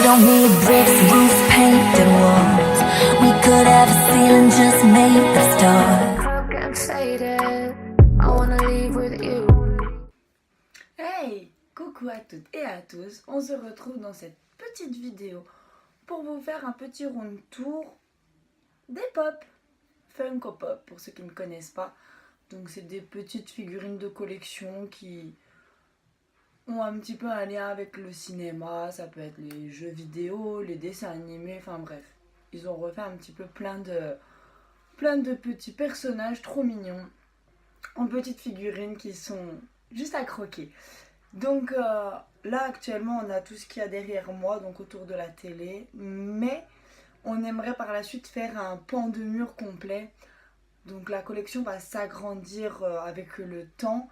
don't need bricks, roofs, painted walls. We could have a ceiling just made of stars. Broken and faded, I wanna leave with you. Hey, coucou à toutes et à tous, on se retrouve dans cette petite vidéo pour vous faire un petit round tour des pop, Funko Pop pour ceux qui ne connaissent pas. Donc c'est des petites figurines de collection qui ont un petit peu un lien avec le cinéma, ça peut être les jeux vidéo, les dessins animés, enfin bref. Ils ont refait un petit peu plein de petits personnages trop mignons en petites figurines qui sont juste à croquer. Donc là actuellement on a tout ce qu'il y a derrière moi, donc autour de la télé, mais on aimerait par la suite faire un pan de mur complet. Donc la collection va s'agrandir avec le temps.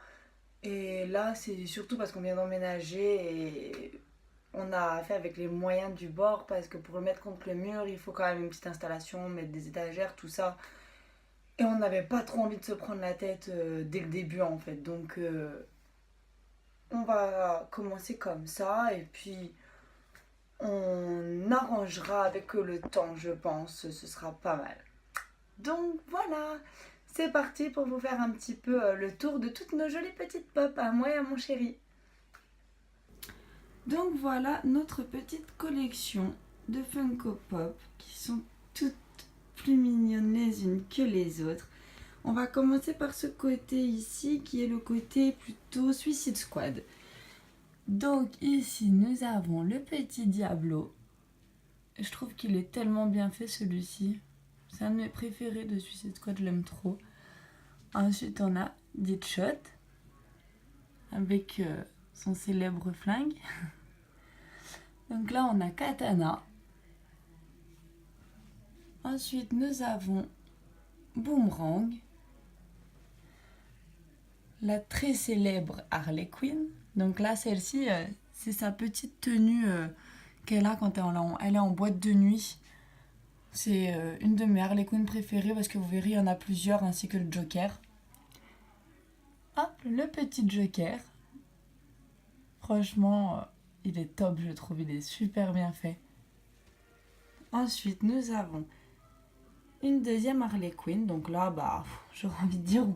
Et là c'est surtout parce qu'on vient d'emménager et on a fait avec les moyens du bord, parce que pour le mettre contre le mur il faut quand même une petite installation, mettre des étagères, tout ça. Et on n'avait pas trop envie de se prendre la tête dès le début en fait. Donc on va commencer comme ça et puis on arrangera avec le temps, je pense, ce sera pas mal. Donc voilà, c'est parti pour vous faire un petit peu le tour de toutes nos jolies petites pop à moi et à mon chéri. Donc voilà notre petite collection de Funko Pop qui sont toutes plus mignonnes les unes que les autres. On va commencer par ce côté ici qui est le côté plutôt Suicide Squad. Donc ici nous avons le petit Diablo. Je trouve qu'il est tellement bien fait celui-ci. C'est un de mes préférés de Suicide Squad, je l'aime trop. Ensuite on a Deadshot avec son célèbre flingue. Donc là on a Katana. Ensuite nous avons Boomerang. La très célèbre Harley Quinn. Donc là, celle-ci, c'est sa petite tenue qu'elle a quand elle est en boîte de nuit. C'est une de mes Harley Quinn préférées parce que vous verrez, il y en a plusieurs, ainsi que le Joker. Hop, le petit Joker. Franchement, il est top, je trouve. Il est super bien fait. Ensuite, nous avons une deuxième Harley Quinn. Donc là, j'aurais envie de dire...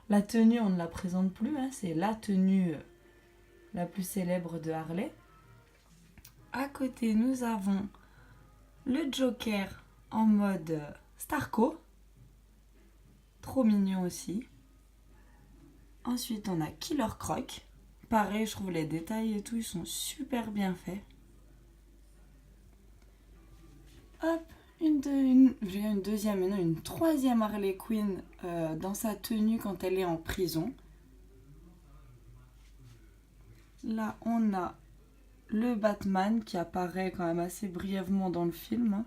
La tenue, on ne la présente plus, hein, c'est la tenue la plus célèbre de Harley. À côté, nous avons le Joker en mode Starco. Trop mignon aussi. Ensuite, on a Killer Croc. Pareil, je trouve les détails et tout, ils sont super bien faits. Hop, j'ai une deuxième et non une troisième Harley Quinn dans sa tenue quand elle est en prison. Là on a le Batman qui apparaît quand même assez brièvement dans le film.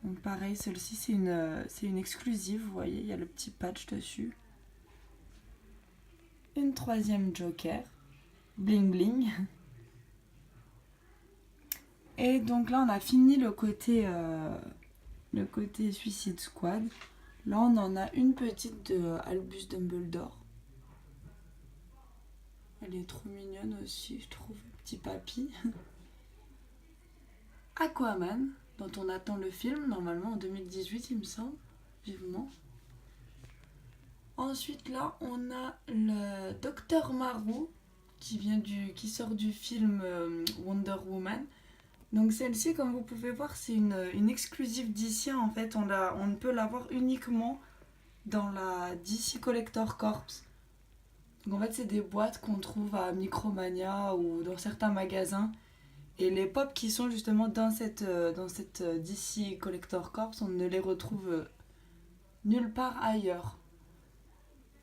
Donc pareil, celle-ci c'est une exclusive, vous voyez, il y a le petit patch dessus. Une troisième Joker, bling bling. Et donc là on a fini le côté Suicide Squad. Là on en a une petite de Albus Dumbledore. Elle est trop mignonne aussi, je trouve, petit papy. Aquaman, dont on attend le film, normalement en 2018 il me semble, vivement. Ensuite là on a le Docteur Marou qui sort du film Wonder Woman. Donc celle-ci, comme vous pouvez voir, c'est une exclusive DC en fait. On ne peut l'avoir uniquement dans la DC Collector Corps. Donc en fait, c'est des boîtes qu'on trouve à Micromania ou dans certains magasins. Et les pop qui sont justement dans cette DC Collector Corps, on ne les retrouve nulle part ailleurs.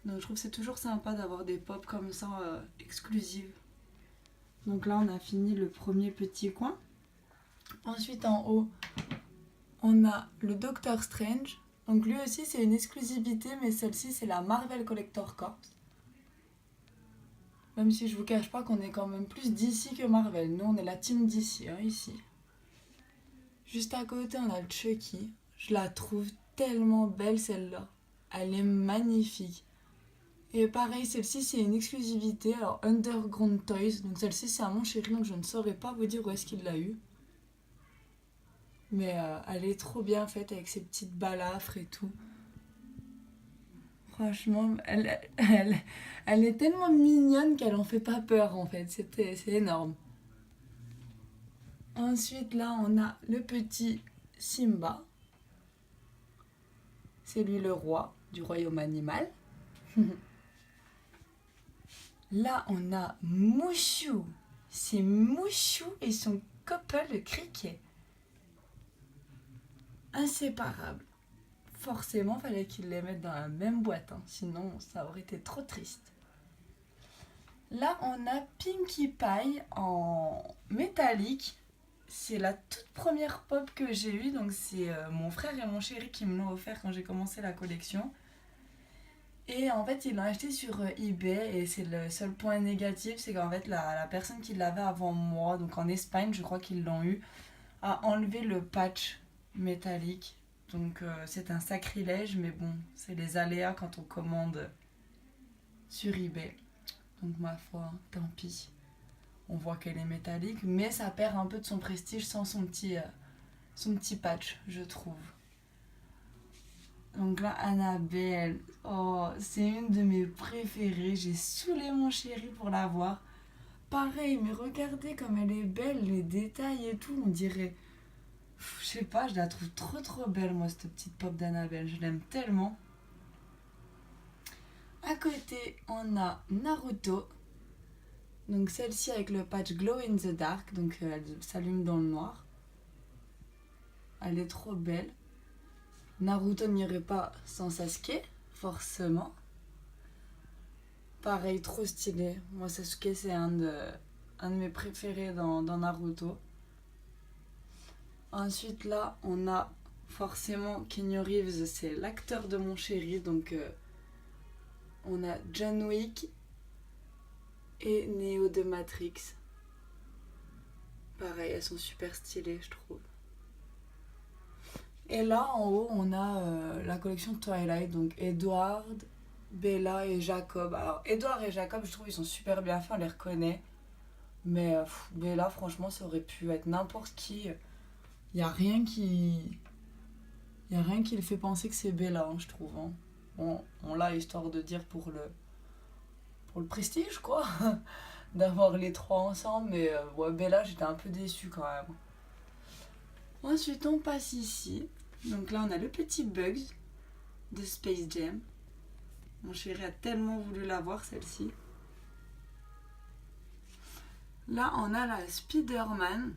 Donc je trouve que c'est toujours sympa d'avoir des pop comme ça exclusives. Donc là, on a fini le premier petit coin. Ensuite en haut, on a le Doctor Strange. Donc lui aussi c'est une exclusivité, mais celle-ci c'est la Marvel Collector Corps. Même si je vous cache pas qu'on est quand même plus DC que Marvel. Nous on est la team DC ici. Juste à côté on a le Chucky. Je la trouve tellement belle celle-là. Elle est magnifique. Et pareil, celle-ci c'est une exclusivité, alors Underground Toys, donc celle-ci c'est à mon chéri, donc je ne saurais pas vous dire où est-ce qu'il l'a eu. Mais elle est trop bien faite avec ses petites balafres et tout. Franchement, elle est tellement mignonne qu'elle en fait pas peur en fait, c'est énorme. Ensuite là on a le petit Simba. C'est lui le roi du royaume animal. Là, on a Mouchou. C'est Mouchou et son copain le criquet. Inséparables. Forcément, fallait qu'ils les mettent dans la même boîte, hein, sinon ça aurait été trop triste. Là, on a Pinkie Pie en métallique. C'est la toute première pop que j'ai eue, donc c'est mon frère et mon chéri qui me l'ont offert quand j'ai commencé la collection. Et en fait, ils l'ont acheté sur eBay et c'est le seul point négatif, c'est qu'en fait, la personne qui l'avait avant moi, donc en Espagne, je crois qu'ils l'ont eu, a enlevé le patch métallique. Donc c'est un sacrilège, mais bon, c'est les aléas quand on commande sur eBay. Donc ma foi, tant pis. On voit qu'elle est métallique, mais ça perd un peu de son prestige sans son petit patch, je trouve. Donc là, Annabelle, oh, c'est une de mes préférées. J'ai saoulé mon chéri pour l'avoir. Pareil, mais regardez comme elle est belle, les détails et tout, on dirait... Je sais pas, je la trouve trop trop belle, moi, cette petite pop d'Annabelle. Je l'aime tellement. À côté, on a Naruto. Donc celle-ci avec le patch Glow in the Dark, donc elle s'allume dans le noir. Elle est trop belle. Naruto n'irait pas sans Sasuke, forcément. Pareil, trop stylé. Moi, Sasuke, c'est un de mes préférés dans Naruto. Ensuite, là, on a forcément Keanu Reeves, c'est l'acteur de mon chéri. Donc, on a John Wick et Neo de Matrix. Pareil, elles sont super stylées, je trouve. Et là, en haut, on a la collection Twilight, donc Edward, Bella et Jacob. Alors, Edward et Jacob, je trouve ils sont super bien faits, on les reconnaît. Mais Bella, franchement, ça aurait pu être n'importe qui. Il n'y a rien qui... Il y a rien qui le fait penser que c'est Bella, hein, je trouve. Hein. Bon, on l'a histoire de dire pour le prestige, quoi. D'avoir les trois ensemble. Mais ouais, Bella, j'étais un peu déçue quand même. Ensuite, on passe ici. Donc là, on a le petit Bugs de Space Jam. Mon chéri a tellement voulu l'avoir, celle-ci. Là, on a la Spider-Man.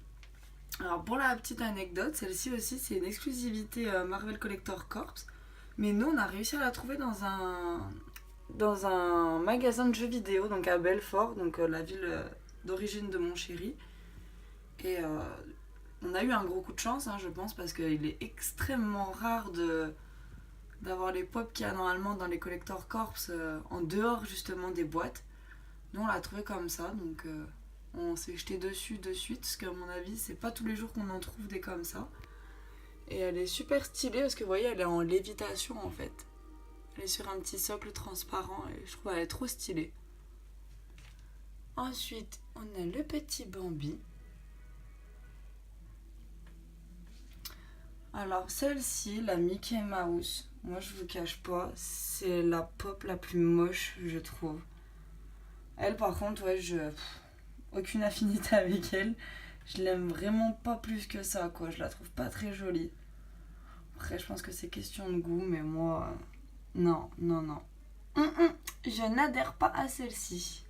Alors, pour la petite anecdote, celle-ci aussi, c'est une exclusivité Marvel Collector Corps. Mais nous, on a réussi à la trouver dans un magasin de jeux vidéo, donc à Belfort, donc la ville d'origine de mon chéri. Et on a eu un gros coup de chance, hein, je pense, parce qu'il est extrêmement rare d'avoir les pop qu'il y a normalement dans les Collector Corps en dehors justement des boîtes. Nous, on l'a trouvé comme ça, donc on s'est jeté dessus de suite, parce qu'à mon avis, c'est pas tous les jours qu'on en trouve des comme ça. Et elle est super stylée, parce que vous voyez, elle est en lévitation en fait. Elle est sur un petit socle transparent, et je trouve qu'elle est trop stylée. Ensuite, on a le petit Bambi. Alors celle-ci, la Mickey Mouse, moi je vous cache pas, c'est la pop la plus moche, je trouve. Elle par contre, ouais, aucune affinité avec elle. Je l'aime vraiment pas plus que ça, quoi. Je la trouve pas très jolie. Après, je pense que c'est question de goût, mais moi, non. Je n'adhère pas à celle-ci.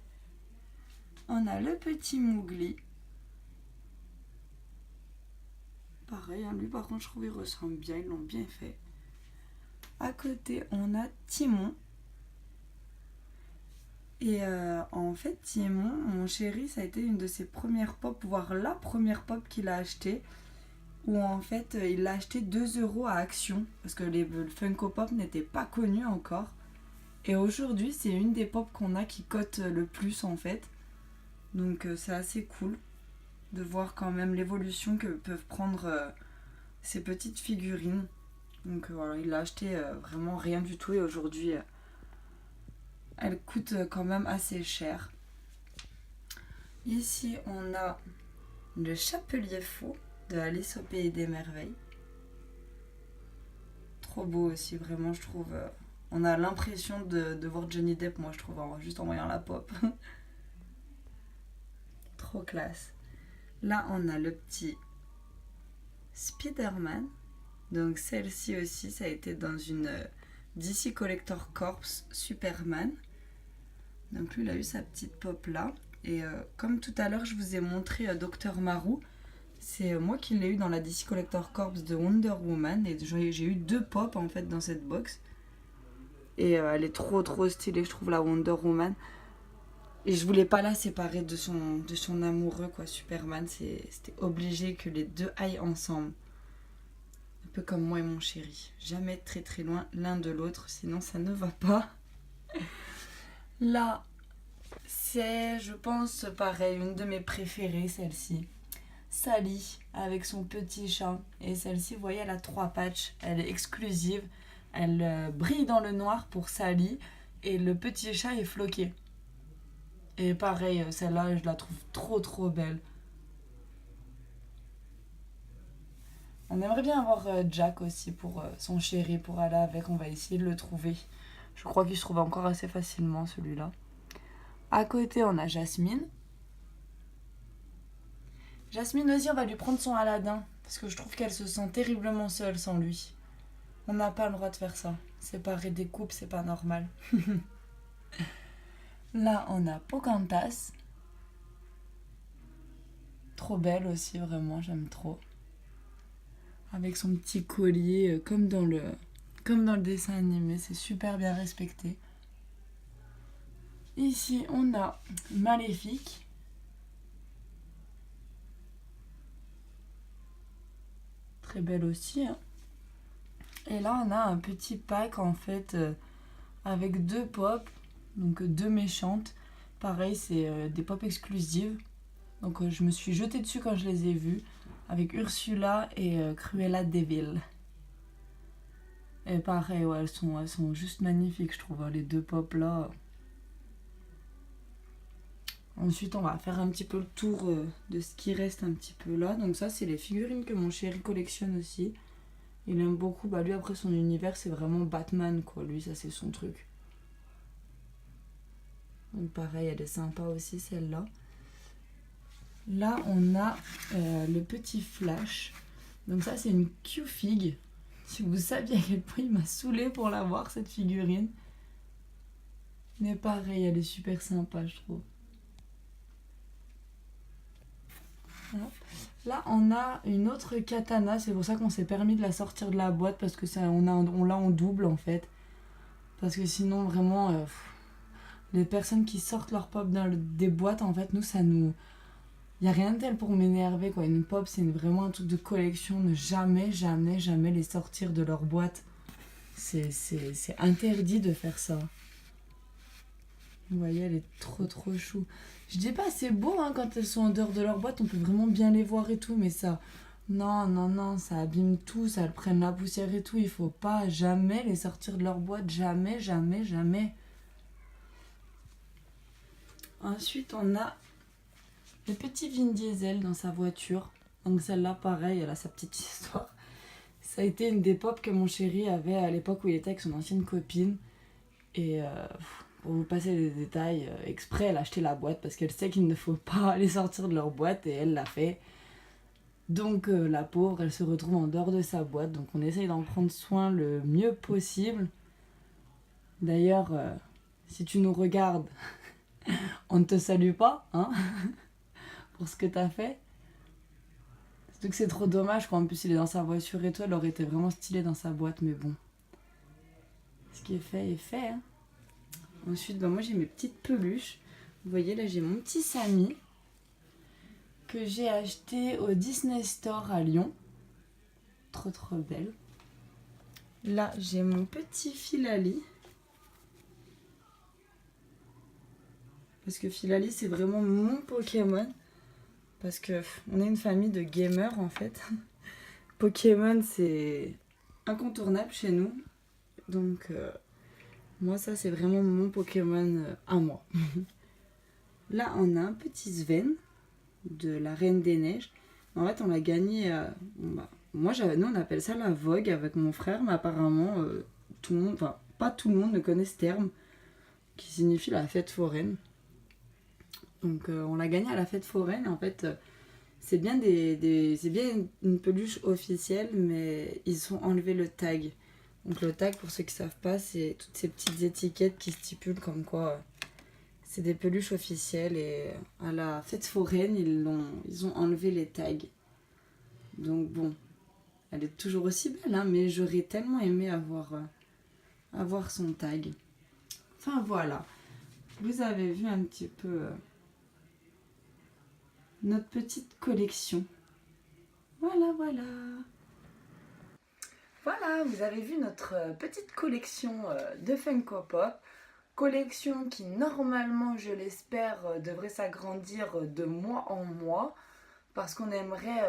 On a le petit Mowgli. Pareil, hein, lui par contre je trouve il ressemble bien, ils l'ont bien fait. À côté on a Timon. Et en fait Timon, mon chéri, ça a été une de ses premières pop, voire la première pop qu'il a acheté. Où en fait il l'a acheté 2€ à Action. Parce que le Funko Pop n'était pas connu encore. Et aujourd'hui c'est une des pop qu'on a qui cote le plus en fait. Donc c'est assez cool de voir quand même l'évolution que peuvent prendre ces petites figurines. Donc voilà, il a acheté vraiment rien du tout et aujourd'hui Elle coûte quand même assez cher. Ici, on a le Chapelier Fou de Alice au Pays des Merveilles. Trop beau aussi, vraiment, je trouve. On a l'impression de voir Johnny Depp, moi, je trouve, juste en voyant la pop. Trop classe. Là, on a le petit Spider-Man. Donc, celle-ci aussi, ça a été dans une DC Collector Corps Superman. Donc, lui, il a eu sa petite pop là. Et comme tout à l'heure, je vous ai montré Dr. Marou. C'est moi qui l'ai eu dans la DC Collector Corps de Wonder Woman. Et j'ai eu 2 pop en fait dans cette box. Et elle est trop stylée, je trouve, la Wonder Woman. Et je voulais pas la séparer de son amoureux, quoi, Superman. C'était obligé que les deux aillent ensemble. Un peu comme moi et mon chéri. Jamais très loin l'un de l'autre, sinon ça ne va pas. Là, c'est, je pense, pareil, une de mes préférées, celle-ci. Sally, avec son petit chat. Et celle-ci, vous voyez, elle a 3 patchs. Elle est exclusive. Elle brille dans le noir pour Sally. Et le petit chat est floqué. Et pareil, celle-là, je la trouve trop belle. On aimerait bien avoir Jack aussi pour son chéri, pour aller avec. On va essayer de le trouver. Je crois qu'il se trouve encore assez facilement, celui-là. À côté, on a Jasmine. Jasmine aussi, on va lui prendre son Aladdin. Parce que je trouve qu'elle se sent terriblement seule sans lui. On n'a pas le droit de faire ça. Séparer des couples, c'est pas normal. Là, on a Pocahontas. Trop belle aussi, vraiment, j'aime trop. Avec son petit collier, comme dans le dessin animé, c'est super bien respecté. Ici, on a Maléfique. Très belle aussi, hein. Et là, on a un petit pack, en fait, avec 2 pop, donc 2 méchantes. Pareil, c'est des pop exclusives. Donc, je me suis jetée dessus quand je les ai vues, avec Ursula et Cruella de Vil. Et pareil, ouais, elles sont juste magnifiques, je trouve, hein, les 2 pop là. Ensuite, on va faire un petit peu le tour de ce qui reste un petit peu là. Donc ça, c'est les figurines que mon chéri collectionne aussi. Il aime beaucoup. Bah lui, après, son univers, c'est vraiment Batman, quoi. Lui, ça, c'est son truc. Donc pareil, elle est sympa aussi, celle-là. Là, on a le petit Flash. Donc ça, c'est une Q-Fig. Si vous saviez à quel point il m'a saoulée pour l'avoir, cette figurine. Mais pareil, elle est super sympa, je trouve. Là, on a une autre katana. C'est pour ça qu'on s'est permis de la sortir de la boîte. Parce que on l'a en double, en fait. Parce que sinon, vraiment, les personnes qui sortent leur pop des boîtes, en fait, nous, ça nous... Il n'y a rien de tel pour m'énerver, quoi. Une pop, c'est vraiment un truc de collection. Ne jamais les sortir de leur boîte. C'est interdit de faire ça. Vous voyez, elle est trop chou. Je dis pas, c'est beau, hein, quand elles sont en dehors de leur boîte, on peut vraiment bien les voir et tout, mais ça... Non, ça abîme tout, ça prenne la poussière et tout. Il faut pas jamais les sortir de leur boîte. Jamais. Ensuite, on a le petit Vin Diesel dans sa voiture. Donc celle-là, pareil, elle a sa petite histoire. Ça a été une des pop que mon chéri avait à l'époque où il était avec son ancienne copine. Et pour vous passer les détails, exprès, elle a acheté la boîte parce qu'elle sait qu'il ne faut pas les sortir de leur boîte et elle l'a fait. Donc la pauvre, elle se retrouve en dehors de sa boîte. Donc on essaye d'en prendre soin le mieux possible. D'ailleurs, si tu nous regardes, on ne te salue pas, hein, pour ce que t'as fait. Surtout que c'est trop dommage, quoi. En plus, il est dans sa voiture et tout, elle aurait été vraiment stylée dans sa boîte, mais bon. Ce qui est fait, hein. Ensuite, moi j'ai mes petites peluches. Vous voyez, là j'ai mon petit Samy que j'ai acheté au Disney Store à Lyon. Trop belle. Là, j'ai mon petit Filali. Parce que Filali, c'est vraiment mon Pokémon. Parce que on est une famille de gamers, en fait. Pokémon, c'est incontournable chez nous. Donc, Moi, ça, c'est vraiment mon Pokémon à moi. Là, on a un petit Sven de la Reine des Neiges. En fait, on l'a gagné. Nous, on appelle ça la Vogue avec mon frère, mais apparemment, tout le monde, enfin, pas tout le monde ne connaît ce terme qui signifie la fête foraine. Donc, on l'a gagné à la fête foraine. En fait, c'est bien c'est bien une peluche officielle, mais ils ont enlevé le tag. Donc, le tag, pour ceux qui ne savent pas, c'est toutes ces petites étiquettes qui stipulent comme quoi c'est des peluches officielles. Et à la fête foraine, ils ont enlevé les tags. Donc, bon, elle est toujours aussi belle, hein, mais j'aurais tellement aimé avoir son tag. Enfin, voilà. Vous avez vu un petit peu notre petite collection. Voilà. Voilà, vous avez vu notre petite collection de Funko Pop. Collection qui normalement, je l'espère, devrait s'agrandir de mois en mois. Parce qu'on aimerait,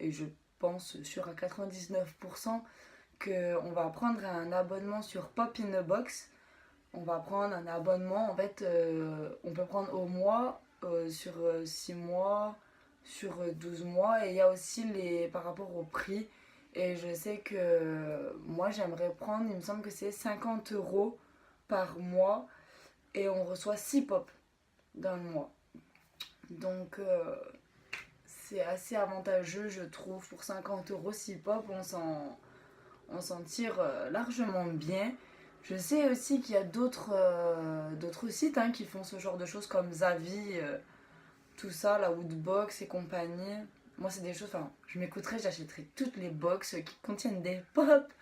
et je pense sûr à 99%, qu'on va prendre un abonnement sur Pop in a Box. On va prendre un abonnement, en fait, on peut prendre au mois, sur 6 mois, sur 12 mois. Et il y a aussi par rapport au prix. Et je sais que moi, j'aimerais prendre, il me semble que c'est 50 € par mois. Et on reçoit 6 pop dans le mois. Donc, c'est assez avantageux, je trouve. Pour 50 € 6 pop, on s'en tire largement bien. Je sais aussi qu'il y a d'autres sites qui font ce genre de choses comme Zavi, tout ça, la Woodbox et compagnie. Moi, c'est des choses, je m'écouterais, j'achèterais toutes les box qui contiennent des pop.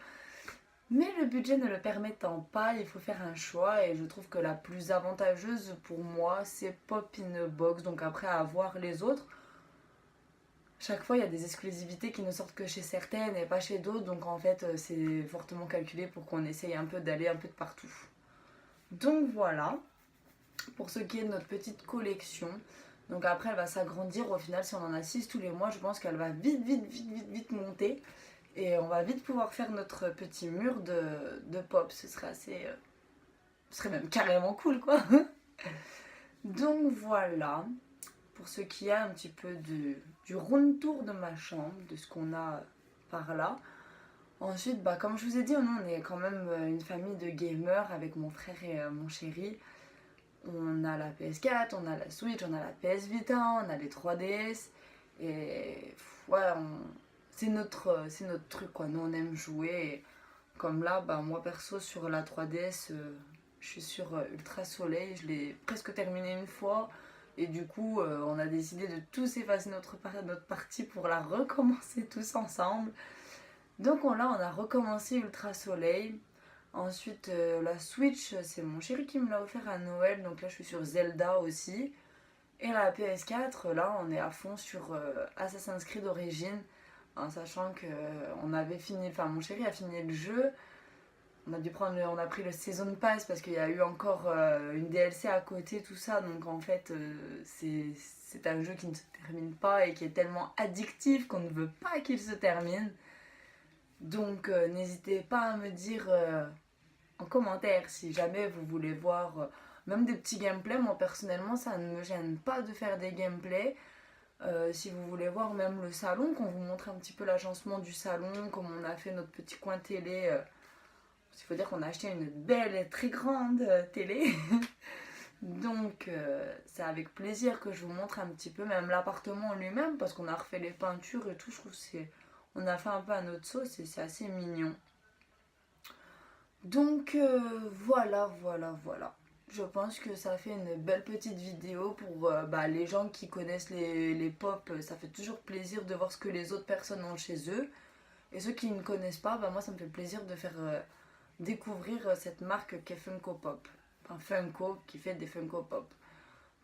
Mais le budget ne le permettant pas, il faut faire un choix. Et je trouve que la plus avantageuse pour moi, c'est Pop in a Box. Donc après, à voir les autres. Chaque fois, il y a des exclusivités qui ne sortent que chez certaines et pas chez d'autres. Donc en fait, c'est fortement calculé pour qu'on essaye un peu d'aller un peu de partout. Donc voilà, pour ce qui est de notre petite collection. Donc après, elle va s'agrandir. Au final, si on en a 6 tous les mois, je pense qu'elle va vite monter. Et on va vite pouvoir faire notre petit mur de pop. Ce serait assez... ce serait même carrément cool, quoi. Donc voilà, pour ce qui est un petit peu du round tour de ma chambre, de ce qu'on a par là. Ensuite, comme je vous ai dit, nous, on est quand même une famille de gamers avec mon frère et mon chéri. On a la PS4, on a la Switch, on a la PS Vita, on a les 3DS. Et ouais, c'est notre truc, quoi. Nous, on aime jouer. Et comme là, moi perso, sur la 3DS, je suis sur Ultra Soleil. Je l'ai presque terminé une fois. Et du coup, on a décidé de tous effacer notre partie pour la recommencer tous ensemble. Donc là, on a recommencé Ultra Soleil. Ensuite, la Switch, c'est mon chéri qui me l'a offert à Noël. Donc là, je suis sur Zelda aussi. Et la PS4, là, on est à fond sur Assassin's Creed Origins. En sachant que mon chéri a fini le jeu. On a pris le Season Pass parce qu'il y a eu encore une DLC à côté, tout ça. Donc en fait, c'est un jeu qui ne se termine pas et qui est tellement addictif qu'on ne veut pas qu'il se termine. Donc n'hésitez pas à me dire en commentaire si jamais vous voulez voir même des petits gameplays. Moi personnellement, ça ne me gêne pas de faire des gameplays. Si vous voulez voir même le salon, qu'on vous montre un petit peu l'agencement du salon, comme on a fait notre petit coin télé. Il faut dire qu'on a acheté une belle et très grande télé. Donc c'est avec plaisir que je vous montre un petit peu même l'appartement en lui-même, parce qu'on a refait les peintures et tout. Je trouve on a fait un peu à notre sauce et c'est assez mignon. Donc voilà. Je pense que ça fait une belle petite vidéo pour les gens qui connaissent les pop. Ça fait toujours plaisir de voir ce que les autres personnes ont chez eux. Et ceux qui ne connaissent pas, moi ça me fait plaisir de faire découvrir cette marque qu'est Funko Pop. Enfin Funko qui fait des Funko Pop.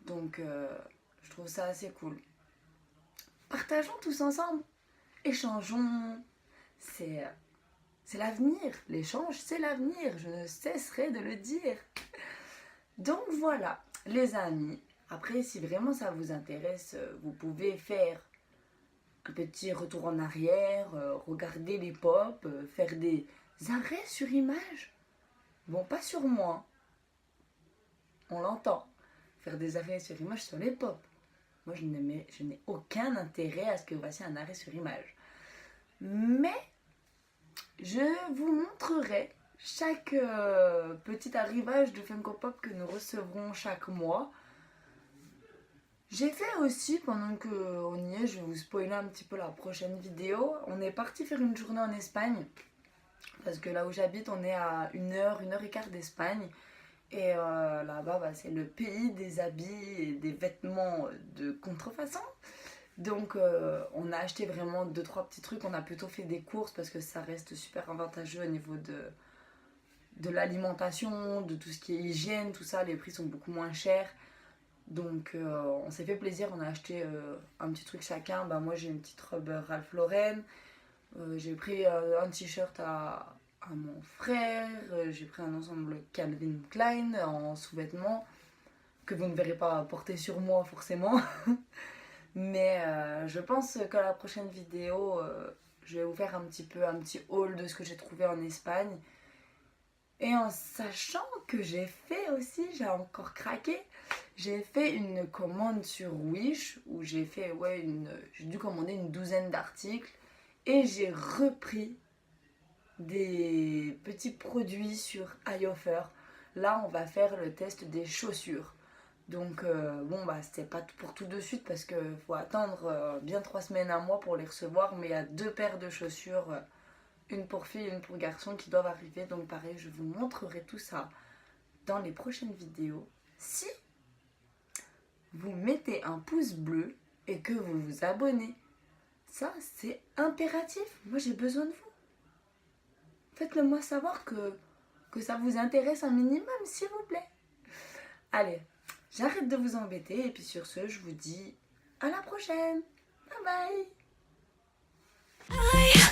Donc je trouve ça assez cool. Partageons tous ensemble. Échangeons. C'est l'avenir. L'échange, c'est l'avenir. Je ne cesserai de le dire. Donc voilà, les amis. Après, si vraiment ça vous intéresse, vous pouvez faire un petit retour en arrière, regarder les pop, faire des arrêts sur image. Bon, pas sur moi. On l'entend. Faire des arrêts sur image sur les pop. Moi, je n'ai aucun intérêt à ce que voici un arrêt sur image. Mais, je vous montrerai chaque petit arrivage de Funko Pop que nous recevrons chaque mois. J'ai fait aussi, pendant qu'on y est, je vais vous spoiler un petit peu la prochaine vidéo. On est parti faire une journée en Espagne. Parce que là où j'habite, on est à 1h et quart d'Espagne. Et là-bas, bah, c'est le pays des habits et des vêtements de contrefaçon. Donc on a acheté vraiment 2-3 petits trucs. On a plutôt fait des courses parce que ça reste super avantageux au niveau de l'alimentation, de tout ce qui est hygiène, tout ça. Les prix sont beaucoup moins chers. Donc on s'est fait plaisir, on a acheté un petit truc chacun. Bah, moi j'ai une petite robe Ralph Lauren, j'ai pris un t-shirt à mon frère, j'ai pris un ensemble Calvin Klein en sous-vêtements que vous ne verrez pas porter sur moi forcément. Mais je pense que la prochaine vidéo, je vais vous faire un petit haul de ce que j'ai trouvé en Espagne. Et en sachant que j'ai fait aussi, j'ai encore craqué, j'ai fait une commande sur Wish où j'ai dû commander une 12aine d'articles et j'ai repris des petits produits sur iOffer. Là, on va faire le test des chaussures. Donc bon, bah c'était pas pour tout de suite parce qu'il faut attendre bien 3 semaines, un mois pour les recevoir, mais il y a 2 paires de chaussures. Une pour filles et une pour garçons qui doivent arriver. Donc pareil, je vous montrerai tout ça dans les prochaines vidéos. Si vous mettez un pouce bleu et que vous vous abonnez, ça c'est impératif. Moi j'ai besoin de vous. Faites-le moi savoir que ça vous intéresse un minimum, s'il vous plaît. Allez, j'arrête de vous embêter et puis sur ce, je vous dis à la prochaine. Bye bye.